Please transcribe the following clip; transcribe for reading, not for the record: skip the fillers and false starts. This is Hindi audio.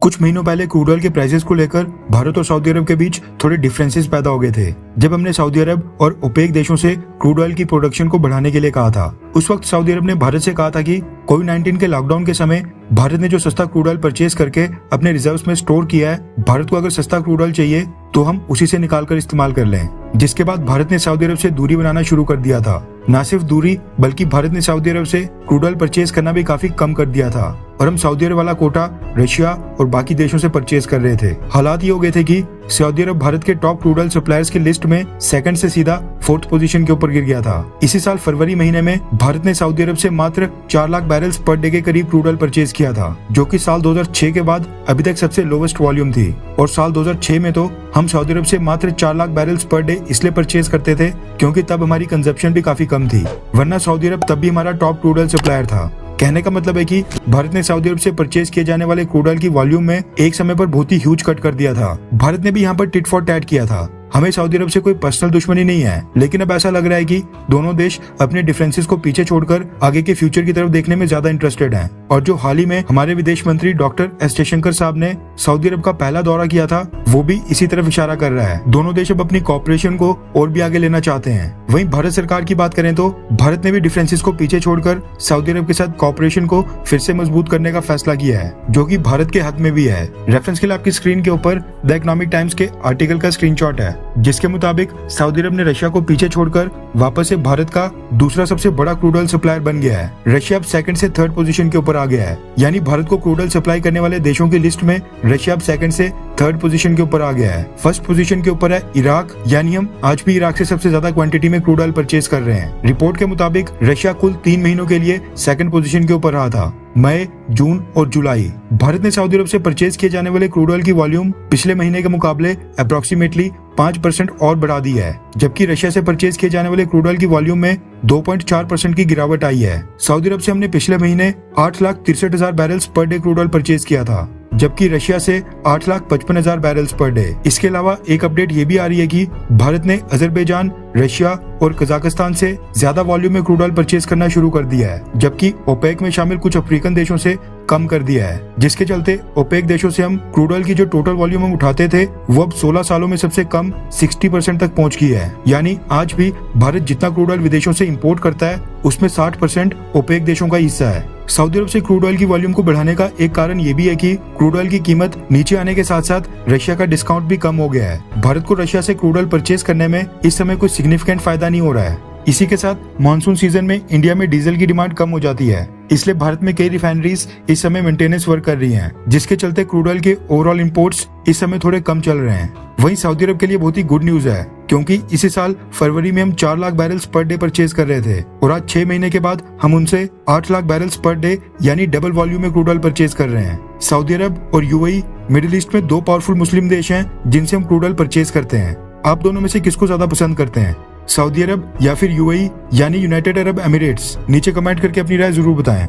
कुछ महीनों पहले क्रूड ऑयल के प्राइसेस को लेकर भारत और सऊदी अरब के बीच थोड़े डिफरेंसेस पैदा हो गए थे जब हमने सऊदी अरब और ओपेक देशों से क्रूड ऑयल की प्रोडक्शन को बढ़ाने के लिए कहा था। उस वक्त सऊदी अरब ने भारत से कहा था कि कोविड-19 के लॉकडाउन के समय भारत ने जो सस्ता क्रूड ऑयल परचेज करके अपने रिजर्व्स में स्टोर किया है, भारत को अगर सस्ता क्रूड ऑयल चाहिए तो हम उसी से निकाल कर इस्तेमाल कर लें। जिसके बाद भारत ने सऊदी अरब से दूरी बनाना शुरू कर दिया था। न सिर्फ दूरी बल्कि भारत ने सऊदी अरब से क्रूड ऑयल परचेज करना भी काफी कम कर दिया था और हम सऊदी अरब वाला कोटा रशिया और बाकी देशों से परचेज कर रहे थे। हालात ये हो गए थे कि सऊदी अरब भारत के टॉप क्रूड ऑयल सप्लायर्स की लिस्ट में सेकंड से सीधा 4th पोजीशन के ऊपर गिर गया था। इसी साल फरवरी महीने में भारत ने सऊदी अरब से मात्र 4 लाख बैरल्स पर डे के करीब क्रूड ऑयल परचेज किया था, जो कि साल 2006 के बाद अभी तक सबसे लोवेस्ट वॉल्यूम थी। और साल 2006 में तो हम सऊदी अरब से मात्र 4 लाख बैरल्स पर डे इसलिए परचेज करते थे क्योंकि तब हमारी कंजप्शन भी काफी कम थी, वरना सऊदी अरब तब भी हमारा टॉप क्रूड ऑयल सप्लायर था। कहने का मतलब है कि भारत ने सऊदी अरब से परचेज किए जाने वाले क्रूड ऑयल की वॉल्यूम में एक समय पर बहुत ही ह्यूज कट कर दिया था। भारत ने भी यहाँ पर टिट फॉर टैट किया था। हमें सऊदी अरब से कोई पर्सनल दुश्मनी नहीं है, लेकिन अब ऐसा लग रहा है कि दोनों देश अपने डिफरेंसेस को पीछे छोड़कर आगे के फ्यूचर की तरफ देखने में ज्यादा इंटरेस्टेड हैं। और जो हाल ही में हमारे विदेश मंत्री डॉक्टर एस जयशंकर साहब ने सऊदी अरब का पहला दौरा किया था, वो भी इसी तरफ इशारा कर रहा है। दोनों देश अब अपनी कॉपरेशन को और भी आगे लेना चाहते हैं। वहीं भारत सरकार की बात करें तो भारत ने भी डिफरेंसेस को पीछे छोड़कर सऊदी अरब के साथ कॉपरेशन को फिर से मजबूत करने का फैसला किया है, जो कि भारत के हक में भी है। रेफरेंस के लिए आपकी स्क्रीन के ऊपर द इकोनॉमिक टाइम्स के आर्टिकल का स्क्रीनशॉट है, जिसके मुताबिक सऊदी अरब ने रशिया को पीछे छोड़कर वापस से भारत का दूसरा सबसे बड़ा क्रूड ऑयल सप्लायर बन गया है। रशिया अब 2nd से 3rd पोजीशन के ऊपर आ गया है, यानी भारत को क्रूड ऑयल सप्लाई करने वाले देशों की लिस्ट में रशिया अब 2nd से 3rd पोजीशन के ऊपर आ गया है। 1st पोजीशन के ऊपर है इराक, यानी हम आज भी इराक से सबसे ज्यादा क्वांटिटी में क्रूड ऑयल परचेज कर रहे हैं। रिपोर्ट के मुताबिक रशिया कुल 3 महीनों के लिए 2nd पोजीशन के ऊपर रहा था, मई, जून और जुलाई। भारत ने सऊदी अरब से परचेज किए जाने वाले क्रूड ऑयल की वॉल्यूम पिछले महीने के मुकाबले अप्रोक्सीमेटली 5% और बढ़ा दी है, जबकि रशिया से परचेज किए जाने वाले क्रूड ऑयल की वॉल्यूम में 2.4% की गिरावट आई है। सऊदी अरब से हमने पिछले महीने 8,63,000 barrels per day crude oil purchase किया था, जबकि रशिया से 8,55,000 बैरल्स पर डे। इसके अलावा एक अपडेट ये भी आ रही है कि भारत ने अजरबैजान, रशिया और कजाकिस्तान से ज्यादा वॉल्यूम में क्रूड ऑयल परचेज करना शुरू कर दिया है, जबकि ओपेक में शामिल कुछ अफ्रीकन देशों से कम कर दिया है, जिसके चलते ओपेक देशों से हम क्रूड ऑयल की जो टोटल वॉल्यूम हम उठाते थे वो अब 16 सालों में सबसे कम 60% तक पहुंच गई है। यानी आज भी भारत जितना क्रूड ऑयल विदेशों से इंपोर्ट करता है उसमें 60% ओपेक देशों का हिस्सा है। सऊदी अरब से क्रूड ऑयल की वॉल्यूम को बढ़ाने का एक कारण ये भी है कि क्रूड ऑयल की कीमत नीचे आने के साथ साथ रशिया का डिस्काउंट भी कम हो गया है। भारत को रशिया से क्रूड ऑयल परचेज करने में इस समय कोई सिग्निफिकेंट फायदा नहीं हो रहा है। इसी के साथ मानसून सीजन में इंडिया में डीजल की डिमांड कम हो जाती है, इसलिए भारत में कई रिफाइनरीज इस समय मेंटेनेंस वर्क कर रही हैं, जिसके चलते क्रूड ऑयल के ओवरऑल इंपोर्ट्स इस समय थोड़े कम चल रहे हैं। वहीं सऊदी अरब के लिए बहुत ही गुड न्यूज है, क्योंकि इसी साल फरवरी में हम 4 lakh barrels per day purchase कर रहे थे और आज 6 महीने के बाद हम उनसे 8 लाख बैरल्स पर डे यानी डबल वॉल्यूम में क्रूड ऑयल परचेज कर रहे हैं। सऊदी अरब और यूएई मिडिल ईस्ट में 2 पावरफुल मुस्लिम देश हैं जिनसे हम क्रूड ऑयल परचेज करते हैं। आप दोनों में से किसको ज्यादा पसंद करते हैं, सऊदी अरब या फिर यूएई यानी यूनाइटेड अरब एमिरेट्स? नीचे कमेंट करके अपनी राय जरूर बताएं।